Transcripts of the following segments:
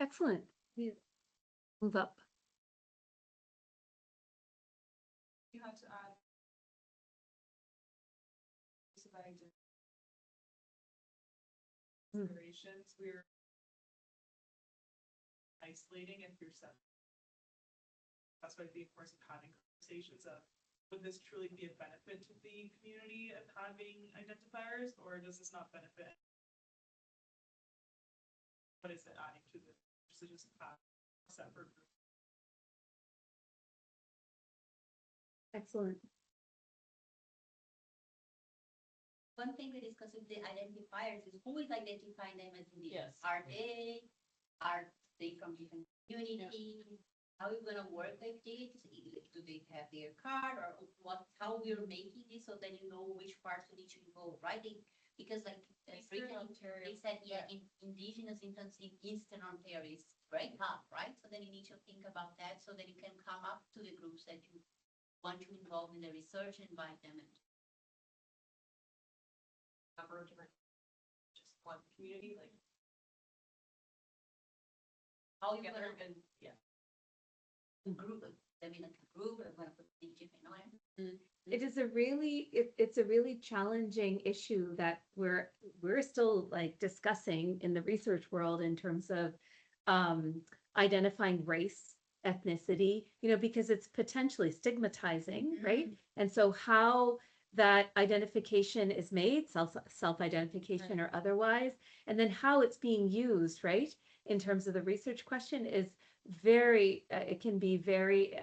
Excellent. Please move up. You had to add considerations. We're isolating if you're set. That's why the importance of having conversations of, would this truly be a benefit to the community of having identifiers, or does this not benefit? What is it adding to the decisions of separate group? Excellent. One thing we discussed with the identifiers is who is identifying them as Indigenous? Yes. Are they from different communities? Yeah. How are we gonna work with this? Do they have their card, or how we're making this so that you know which parts you need to involve, right? Because like they said, Indigenous in Eastern Ontario is very tough, right? So then you need to think about that so that you can come up to the groups that you want to involve in the research and invite them in. Number of different, just one community, like how you together gonna and group, I mean, like a group, I'm gonna put the different on. It is a really, it's a really challenging issue that we're still like discussing in the research world in terms of identifying race, ethnicity, because it's potentially stigmatizing, right? And so how that identification is made, self-identification or otherwise, and then how it's being used, right? In terms of the research question is very, it can be very,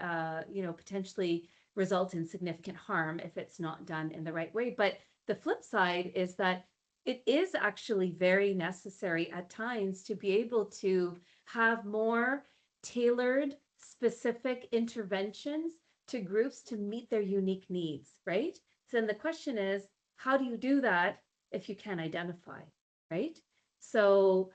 potentially result in significant harm if it's not done in the right way. But the flip side is that it is actually very necessary at times to be able to have more tailored, specific interventions to groups to meet their unique needs, right? So then the question is, how do you do that if you can't identify, right? So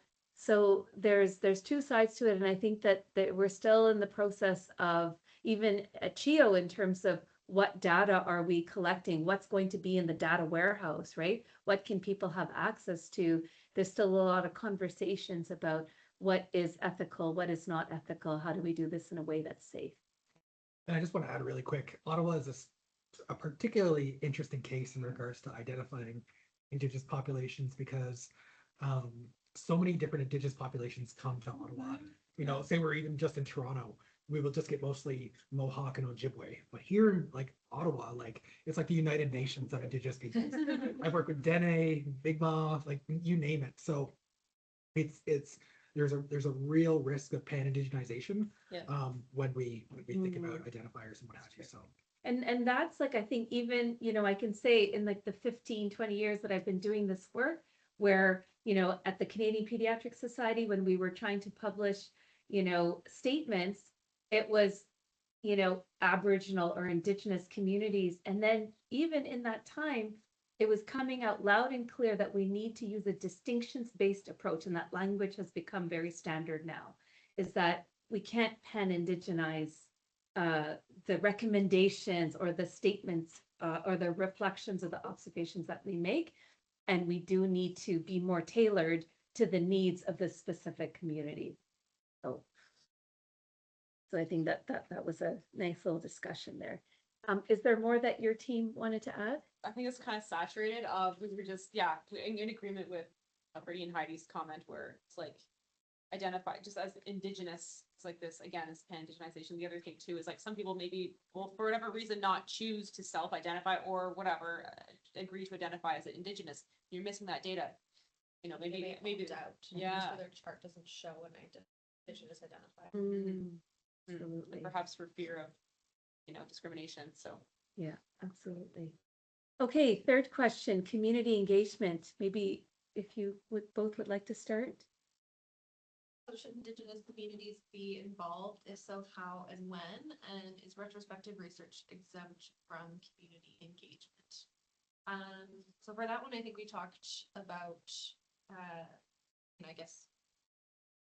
there's two sides to it, and I think that we're still in the process of, even at CHEO, in terms of what data are we collecting, what's going to be in the data warehouse, right? What can people have access to? There's still a lot of conversations about what is ethical, what is not ethical, how do we do this in a way that's safe? And I just want to add really quick, Ottawa is a particularly interesting case in regards to identifying Indigenous populations because so many different Indigenous populations come to Ottawa. Say we're even just in Toronto, we will just get mostly Mohawk and Ojibwe. But here in Ottawa, it's like the United Nations of Indigenous peoples. I've worked with Dene, Mi'kmaq, you name it. So there's a real risk of pan-indigenization when we think about identifiers and what have you. So. And that's I think even, I can say in the 15, 20 years that I've been doing this work, where, at the Canadian Pediatric Society, when we were trying to publish, statements, it was, Aboriginal or Indigenous communities. And then even in that time, it was coming out loud and clear that we need to use a distinctions-based approach. And that language has become very standard now, is that we can't pan-indigenize the recommendations or the statements or the reflections of the observations that we make. And we do need to be more tailored to the needs of the specific community. So I think that was a nice little discussion there. Is there more that your team wanted to add? I think it's kind of saturated. We were just in agreement with Brady and Heidi's comment, where it's identify just as Indigenous. It's like this again is pan-indigenization. The other thing too is some people maybe will for whatever reason not choose to self-identify or whatever agree to identify as Indigenous. You're missing that data. Maybe out. Yeah, so their chart doesn't show an Indigenous identifier. Absolutely. Perhaps for fear of discrimination. So yeah, absolutely. Okay, third question, community engagement. Maybe if you both would like to start. Should Indigenous communities be involved? If so, how and when? And is retrospective research exempt from community engagement? So for that one, I think we talked about, and I guess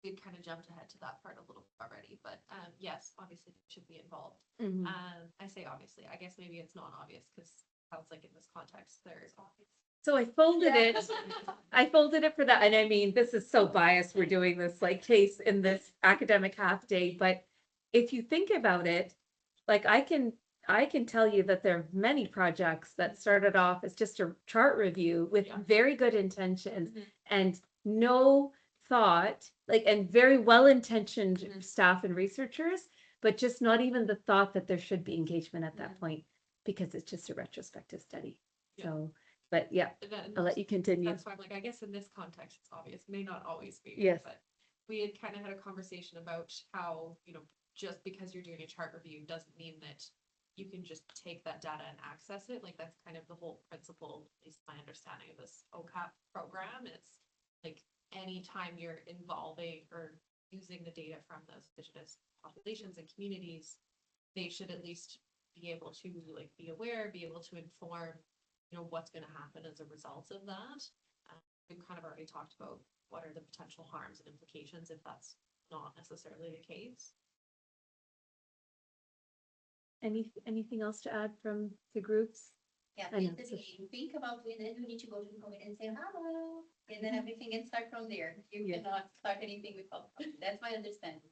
we kind of jumped ahead to that part a little already, but yes, obviously they should be involved. I say obviously, I guess maybe it's not obvious because sounds like in this context there is obvious. So I folded it. I folded it for that. And I mean, this is so biased. We're doing this like case in this academic half day, but if you think about it, like I can tell you that there are many projects that started off as just a chart review with Yeah. very good intentions Mhm. and no thought, like, and very well-intentioned Mhm. staff and researchers, but just not even the thought that there should be engagement at that Mhm. point because it's just a retrospective study. Yeah. So, but yeah, Then I'll let you continue. that's why I'm like, I guess in this context, it's obvious, may not always be. Yes. But we had kind of had a conversation about how, just because you're doing a chart review doesn't mean that you can just take that data and access it. Like that's kind of the whole principle, at least my understanding of this OCAP program. It's like anytime you're involving or using the data from those Indigenous populations and communities, they should at least be able to like be aware, be able to inform, what's going to happen as a result of that. We've kind of already talked about what are the potential harms and implications if that's not necessarily the case. Anything else to add from the groups? Yeah, I know, basically, think about it, then you need to go to the committee and say hello, and then everything can start from there. You Yeah. cannot start anything without, that's my understanding.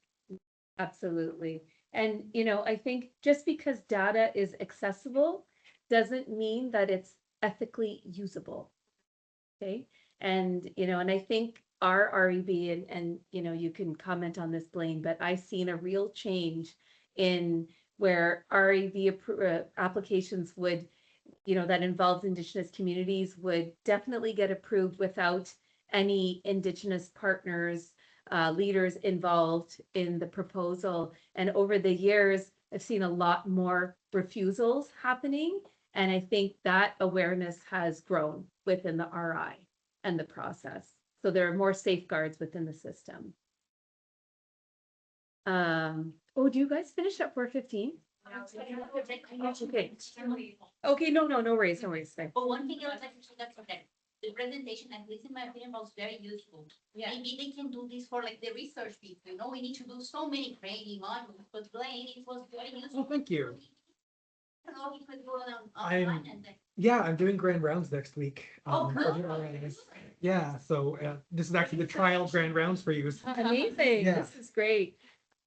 Absolutely. And, I think just because data is accessible doesn't mean that it's ethically usable. Okay. And, and I think our REB and, you can comment on this, Blaine, but I've seen a real change in where REB applications would, that involves Indigenous communities would definitely get approved without any Indigenous partners, leaders involved in the proposal. And over the years, I've seen a lot more refusals happening. And I think that awareness has grown within the RI and the process. So there are more safeguards within the system. Oh, do you guys finish at 4:15? Okay. Okay, no worries, no worries. Sorry. But one thing I would like to say that the presentation, at least in my opinion, was very useful. Yeah. Maybe they can do this for like the research people, we need to do so many training modules, but Blaine, it was very useful. Oh, thank you. I don't know if you could go on I'm- online and then. Yeah, I'm doing grand rounds next week. Oh, for good. the RIs. Yeah, so this is actually the trial grand rounds for you. Amazing. Yeah. This is great.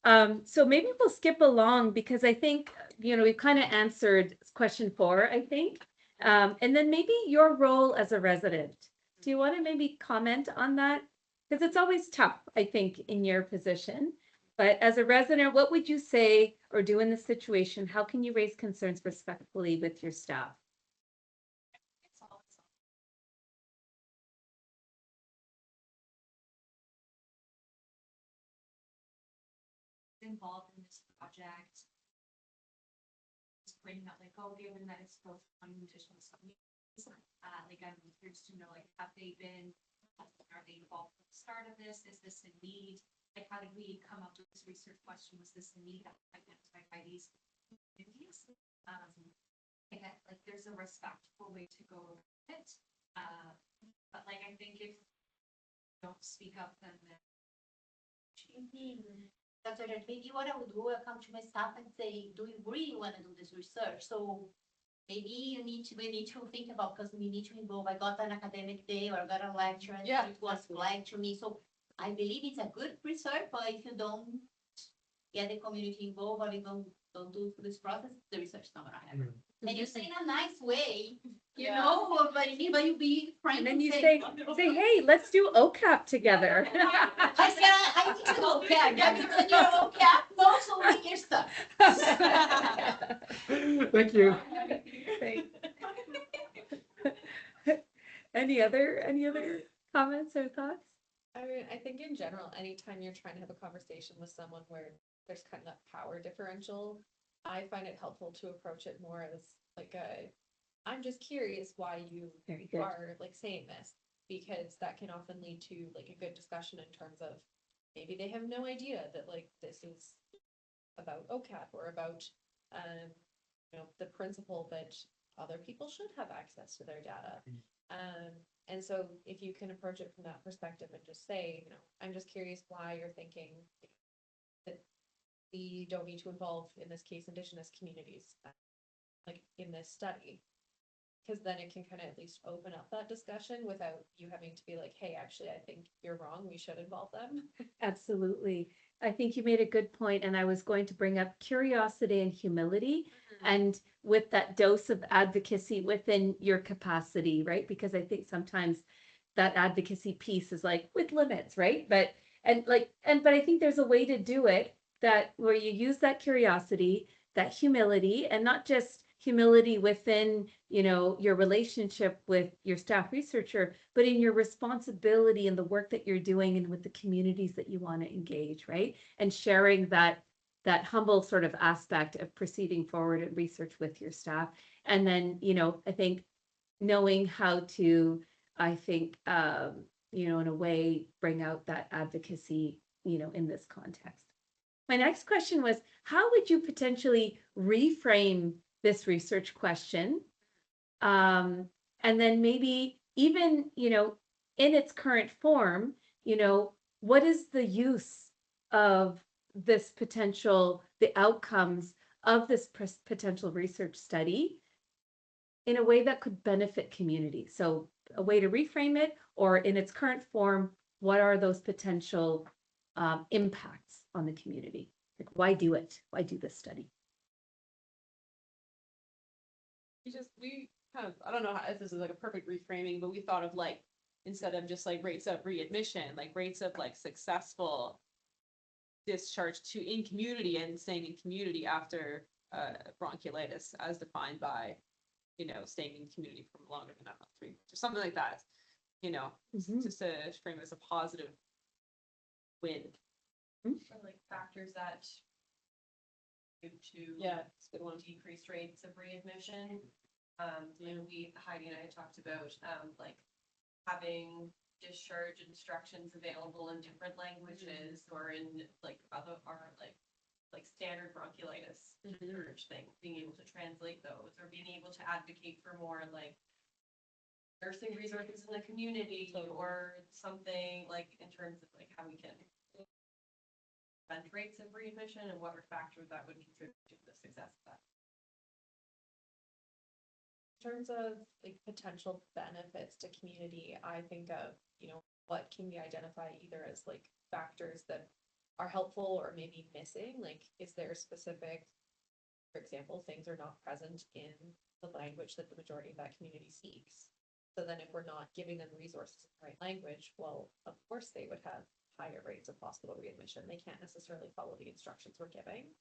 So maybe we'll skip along because I think, we've kind of answered question 4, I think. And then maybe your role as a resident. Do you want to maybe comment on that? Because it's always tough, I think, in your position. But as a resident, what would you say or do in this situation? How can you raise concerns respectfully with your staff? Involved in this project. Just pointing out like, oh, given that it's both on Indigenous communities, like I'm curious to know, like, have they been, are they involved at the start of this? Is this a need? Like, how did we come up with this research question? Was this a need identified by these communities? Like there's a respectful way to go about it. But like, I think if you don't speak up, then That's right. Maybe what I would do, I come to my staff and say, do you really want to do this research? So maybe we need to think about, because we need to involve, I got an academic day or I got a lecture and Yeah. it was flagged to me. So I believe it's a good research, but if you don't get the community involved or you don't do this process, the research is not gonna happen. And you say in a nice way, but you be frank. And then you say, hey, let's do OCAP together. I said, I need to go OCAP. Yeah, because you're OCAP, also make your stuff. Thank you. Any other comments or thoughts? I mean, I think in general, anytime you're trying to have a conversation with someone where there's kind of that power differential, I find it helpful to approach it more as like I'm just curious why you Very good. are like saying this, because that can often lead to like a good discussion in terms of maybe they have no idea that like this is about OCAP or about the principle that other people should have access to their data. And so if you can approach it from that perspective and just say, I'm just curious why you're thinking that we don't need to involve, in this case, Indigenous communities, like in this study. Because then it can kind of at least open up that discussion without you having to be like, hey, actually, I think you're wrong. We should involve them. Absolutely. I think you made a good point, and I was going to bring up curiosity and humility, and with that dose of advocacy within your capacity, right? Because I think sometimes that advocacy piece is like with limits, right? But I think there's a way to do it that where you use that curiosity, that humility, and not just humility within, your relationship with your staff researcher, but in your responsibility and the work that you're doing and with the communities that you want to engage, right? And sharing that humble sort of aspect of proceeding forward in research with your staff. And then, I think knowing how to, I think, in a way, bring out that advocacy, in this context. My next question was, how would you potentially reframe this research question? And then maybe even, in its current form, what is the use of this potential, the outcomes of this potential research study in a way that could benefit community? So a way to reframe it, or in its current form, what are those potential impacts on the community? Like, why do it? Why do this study? We kind of, I don't know if this is like a perfect reframing, but we thought of like, instead of just like rates of readmission, like rates of like successful discharge in community and staying in community after bronchiolitis, as defined by, staying in community for longer than 3 months or something like that, just to frame it as a positive win. Or like factors that to It's a good one. decreased rates of readmission. Heidi and I talked about like having discharge instructions available in different languages or in like other or like standard bronchiolitis research thing, being able to translate those or being able to advocate for more like nursing resources in the community or something like in terms of like how we can prevent rates of readmission and what are factors that would contribute to the success of that. In terms of like potential benefits to community, I think of, what can we identify either as like factors that are helpful or maybe missing? Like, is there specific, for example, things are not present in the language that the majority of that community speaks? So then if we're not giving them resources in the right language, well, of course they would have higher rates of hospital readmission. They can't necessarily follow the instructions we're giving.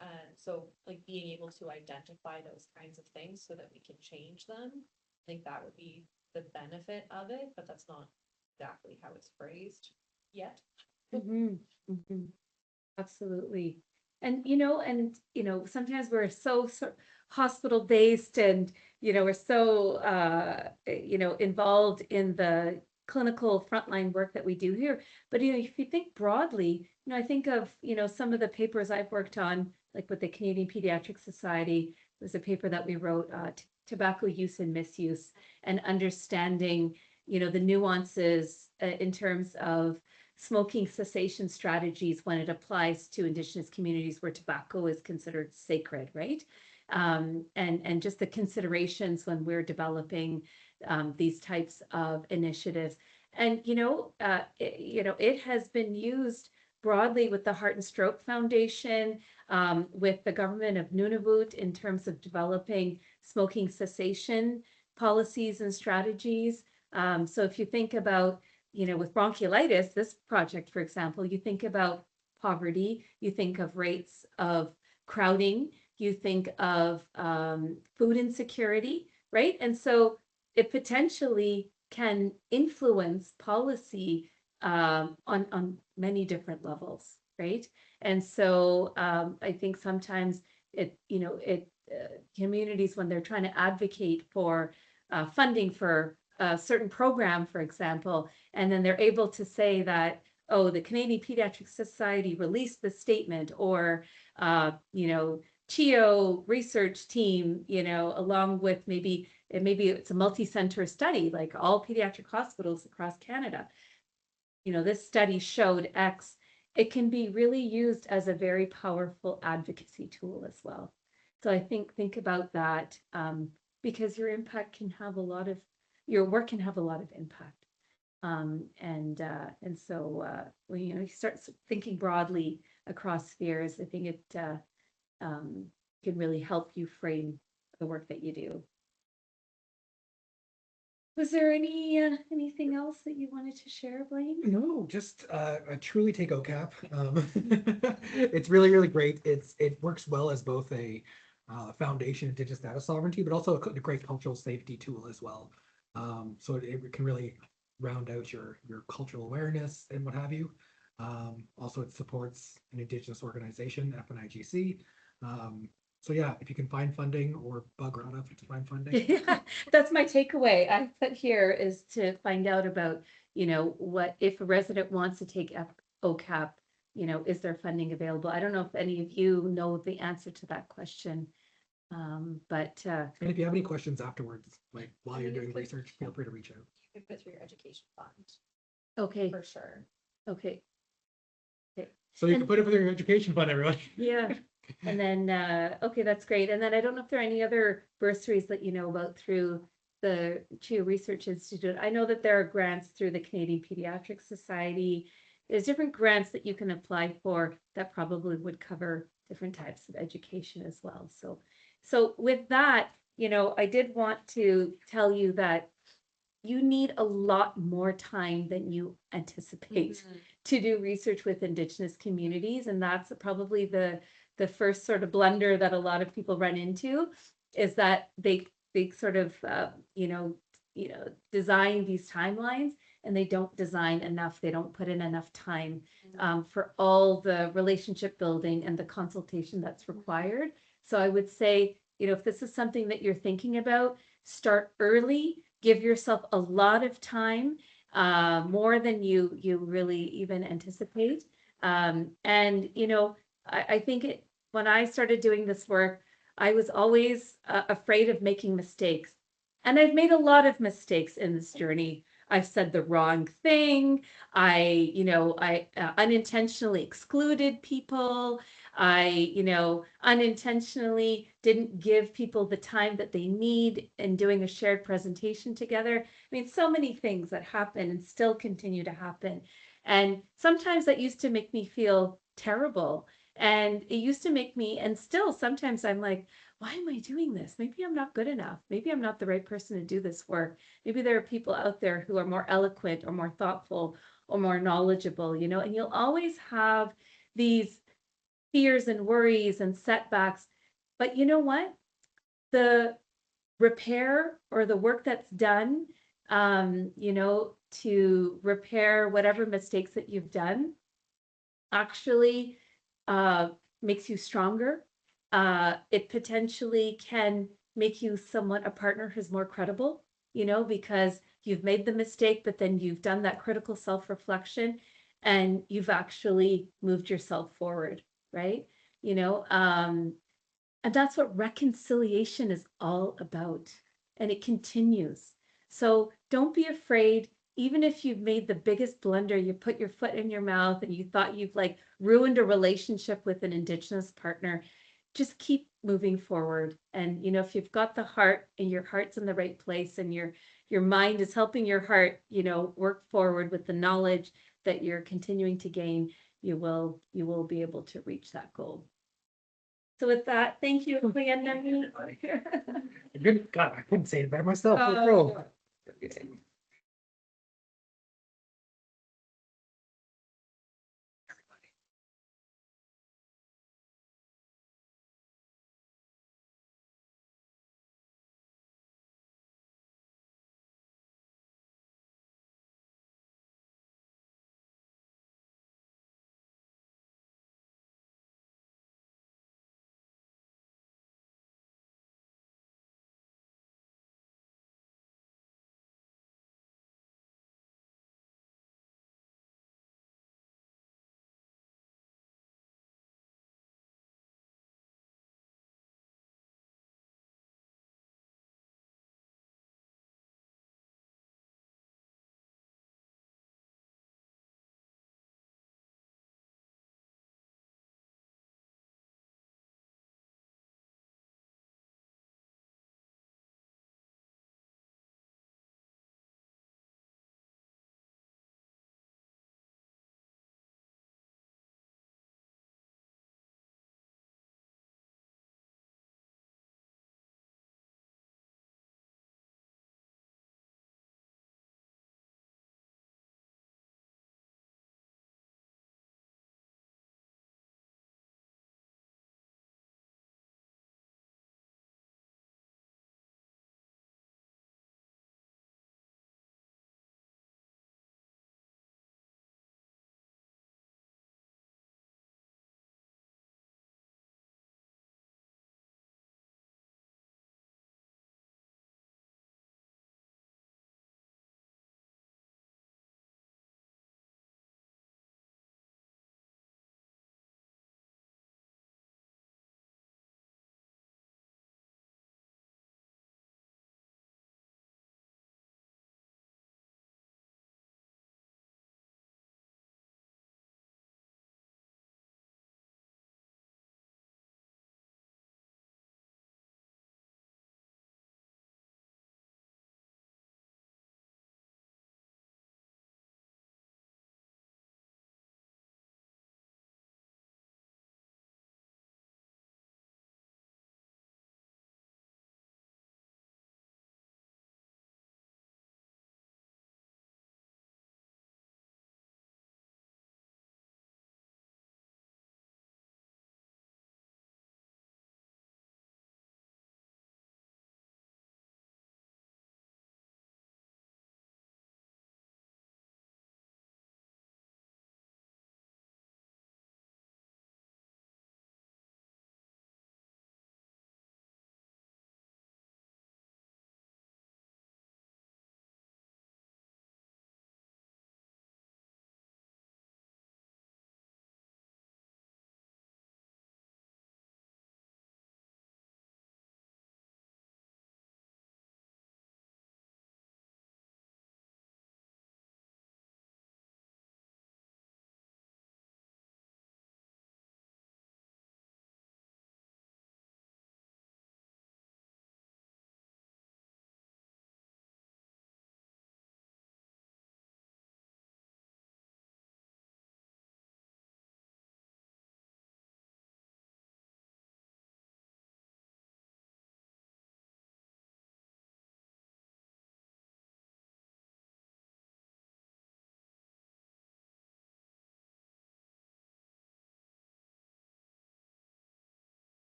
And so like being able to identify those kinds of things so that we can change them, I think that would be the benefit of it, but that's not exactly how it's phrased yet. Absolutely. And, sometimes we're so hospital based and, we're so, involved in the clinical frontline work that we do here. But, if you think broadly, I think of, some of the papers I've worked on, like with the Canadian Pediatric Society, was a paper that we wrote, tobacco use and misuse, and understanding, the nuances in terms of smoking cessation strategies when it applies to Indigenous communities where tobacco is considered sacred, right? And just the considerations when we're developing these types of initiatives. And, it has been used broadly with the Heart and Stroke Foundation, with the government of Nunavut in terms of developing smoking cessation policies and strategies. So if you think about, with bronchiolitis, this project, for example, you think about poverty, you think of rates of crowding, you think of food insecurity, right? And so it potentially can influence policy on many different levels, right? And so I think sometimes communities, when they're trying to advocate for funding for a certain program, for example, and then they're able to say that, oh, the Canadian Pediatric Society released this statement, or, CHIO research team, along with maybe it's a multi-center study, like all pediatric hospitals across Canada. This study showed X. It can be really used as a very powerful advocacy tool as well. So I think about that because your impact can have a lot of, your work can have a lot of impact. And so when you start thinking broadly across spheres, I think it can really help you frame the work that you do. Was there anything else that you wanted to share, Blaine? No, just truly take OCAP. It's really, really great. It works well as both a foundation of Indigenous data sovereignty, but also a great cultural safety tool as well. So it can really round out your cultural awareness and what have you. Also, it supports an Indigenous organization, FNIGC. So yeah, if you can find funding or bug Radha to find funding. Yeah, that's my takeaway. I put here is to find out about, what if a resident wants to take OCAP, is there funding available? I don't know if any of you know the answer to that question. But And if you have any questions afterwards, like while you're doing Put- research, feel free to reach out. You can put through your education fund, okay, for sure. okay, So you And- can put it for your education fund, everyone. yeah. And then, okay, that's great. And then I don't know if there are any other bursaries that you know about through the CHEO Research Institute. I know that there are grants through the Canadian Pediatric Society. There's different grants that you can apply for that probably would cover different types of education as well. So with that, I did want to tell you that you need a lot more time than you anticipate to do research with Indigenous communities. And that's probably the first sort of blunder that a lot of people run into, is that they sort of design these timelines, and they don't design enough. They don't put in enough time for all the relationship building and the consultation that's required. So I would say, if this is something that you're thinking about, start early, give yourself a lot of time, more than you really even anticipate. And I think when I started doing this work, I was always afraid of making mistakes. And I've made a lot of mistakes in this journey. I've said the wrong thing. I unintentionally excluded people. I, unintentionally didn't give people the time that they need in doing a shared presentation together. I mean, so many things that happen and still continue to happen. And sometimes that used to make me feel terrible. And it used to make me, and still sometimes I'm like, why am I doing this? Maybe I'm not good enough. Maybe I'm not the right person to do this work. Maybe there are people out there who are more eloquent or more thoughtful or more knowledgeable, and you'll always have these fears and worries and setbacks. But you know what? The repair or the work that's done, to repair whatever mistakes that you've done actually makes you stronger. It potentially can make you somewhat a partner who's more credible, because you've made the mistake, but then you've done that critical self-reflection and you've actually moved yourself forward, right? And that's what reconciliation is all about. And it continues. So don't be afraid. Even if you've made the biggest blunder, you put your foot in your mouth and you thought you've ruined a relationship with an Indigenous partner, just keep moving forward. And, if you've got the heart and your heart's in the right place and your mind is helping your heart, work forward with the knowledge that you're continuing to gain, you will be able to reach that goal. So with that, thank you, Leanne. Good God, I couldn't say it better myself. Oh, Let's go.